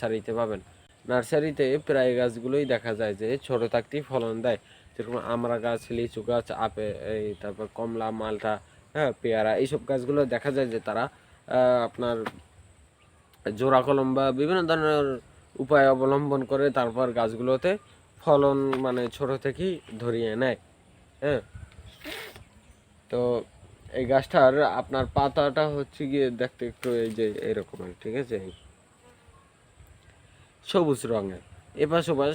নার্সারিতে পাবেন। নার্সারিতে প্রায় গাছগুলোই দেখা যায় যে ছোট থাকতেই ফলন দেয়। যেরকম আমরা গাছ, লিচু গাছ, এই তারপর কমলা, মালটা, হ্যাঁ, পেয়ারা, এইসব গাছগুলো দেখা যায় যে তারা আপনার জোড়া কলম বা বিভিন্ন ধরনের উপায় অবলম্বন করে তারপর গাছগুলোতে ফলন মানে ছোট থেকেই ধরিয়ে নেয়। হ্যাঁ, তো এই গাছটার আপনার পাতাটা হচ্ছে গিয়ে দেখতে একটু এই যে এরকমের, ঠিক আছে, সবুজ রঙের, এপাশ ওপাশ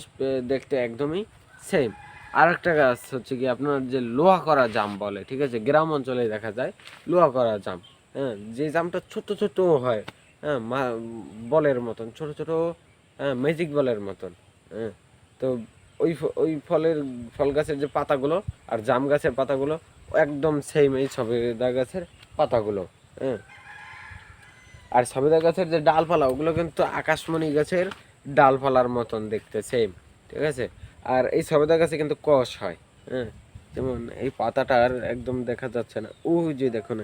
দেখতে একদমই সেম। আর একটা গাছ হচ্ছে কি আপনার যে লোহা করা জাম বলে, ঠিক আছে, গ্রাম অঞ্চলে দেখা যায় লোহা করা জাম। হ্যাঁ, যে জামটা ছোট ছোট হয়, হ্যাঁ, বলের মতন ছোট ছোট, হ্যাঁ, ম্যাজিক বলের মতন। হ্যাঁ, তো ওই ফল গাছের যে পাতাগুলো আর জাম গাছের পাতাগুলো একদম সেম এই সবেদা গাছের পাতাগুলো। হ্যাঁ, আর সবেদা গাছের যে ডালপালা ওগুলো কিন্তু আকাশমণি গাছের ডালপালার মতন দেখতে সেম, ঠিক আছে। আর এই সবেদা গাছে কিন্তু কষ হয়। হ্যাঁ, যেমন এই পাতাটার একদম দেখা যাচ্ছে না, ওই যে দেখুন,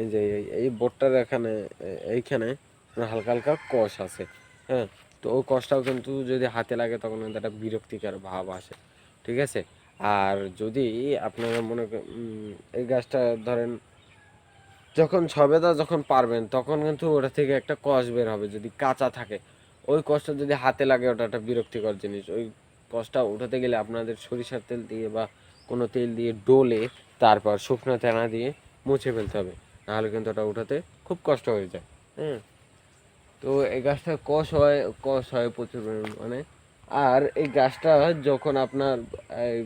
এই যে এই বোটটার এখানে, এইখানে হালকা হালকা কষ আছে। হ্যাঁ, তো ওই কষটাও কিন্তু যদি হাতে লাগে তখন কিন্তু একটা বিরক্তিকর ভাব আসে, ঠিক আছে। আর যদি আপনারা এই গাছটা ধরেন যখন সবেদা যখন পারবেন তখন কিন্তু ওটা থেকে একটা কষ বের হবে যদি কাঁচা থাকে। ওই কষটা যদি হাতে লাগে ওটা একটা বিরক্তিকর জিনিস। ওই কষটা উঠাতে গেলে আপনাদের সরিষার তেল দিয়ে বা কোনো তেল দিয়ে ডলে তারপর শুকনো তেনা দিয়ে মুছে ফেলতে হবে, নাহলে কিন্তু ওটা উঠাতে খুব কষ্ট হয়ে যায়। হ্যাঁ, তো এই গাছটা কষ হয় প্রচুর পরিমাণে। আর এই গাছটা যখন আপনার এই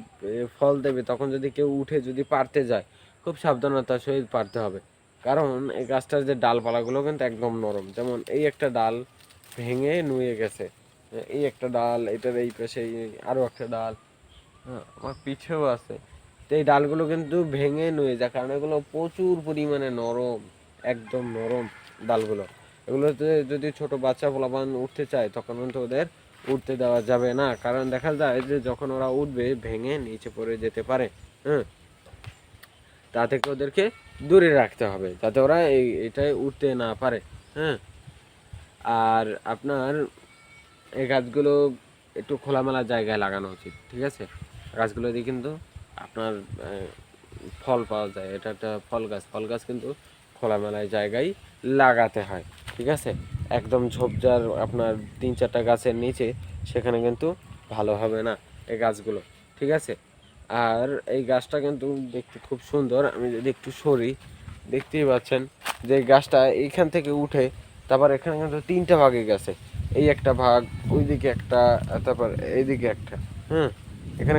ফল দেবে তখন যদি কেউ উঠে যদি পারতে যায় খুব সাবধানতার সহিত পারতে হবে, কারণ এই গাছটার যে ডালপালাগুলো কিন্তু একদম নরম। যেমন এই একটা ডাল ভেঙে নুয়ে গেছে, এই একটা ডাল, এটার এই পাশে আরও একটা ডাল, হ্যাঁ, আমার পিছেও আছে। তো এই ডালগুলো কিন্তু ভেঙে নুয়ে যায়, কারণ এগুলো প্রচুর পরিমাণে নরম, একদম নরম ডালগুলো। এগুলোতে যদি ছোট বাচ্চা পোলাপান উঠতে চায় তখন কিন্তু ওদের উঠতে দেওয়া যাবে না, কারণ দেখা যায় যে যখন ওরা উঠবে ভেঙে নিচে পড়ে যেতে পারে। হ্যাঁ, তা থেকে ওদেরকে দূরে রাখতে হবে যাতে ওরা এটাই উঠতে না পারে। হ্যাঁ, আর আপনার এই গাছগুলো একটু খোলামেলা জায়গায় লাগানো উচিত, ঠিক আছে। গাছগুলো দিয়ে কিন্তু আপনার ফল পাওয়া যায়, এটা একটা ফল গাছ কিন্তু খোলামেলায় জায়গায় লাগাতে হয়, ঠিক আছে। একদম ঝোপঝাড় আপনার 3-4টা গাছের নিচে সেখানে কিন্তু ভালো হবে না এই গাছগুলো, ঠিক আছে। আর এই গাছটা কিন্তু দেখতে খুব সুন্দর। আমি যদি একটু সরি, দেখতেই পাচ্ছেন যে গাছটা এইখান থেকে উঠে তারপর এখানে কিন্তু 3টা ভাগে গেছে, এই একটা ভাগ, ওইদিকে একটা, তারপর এইদিকে একটা। হুম, এখানে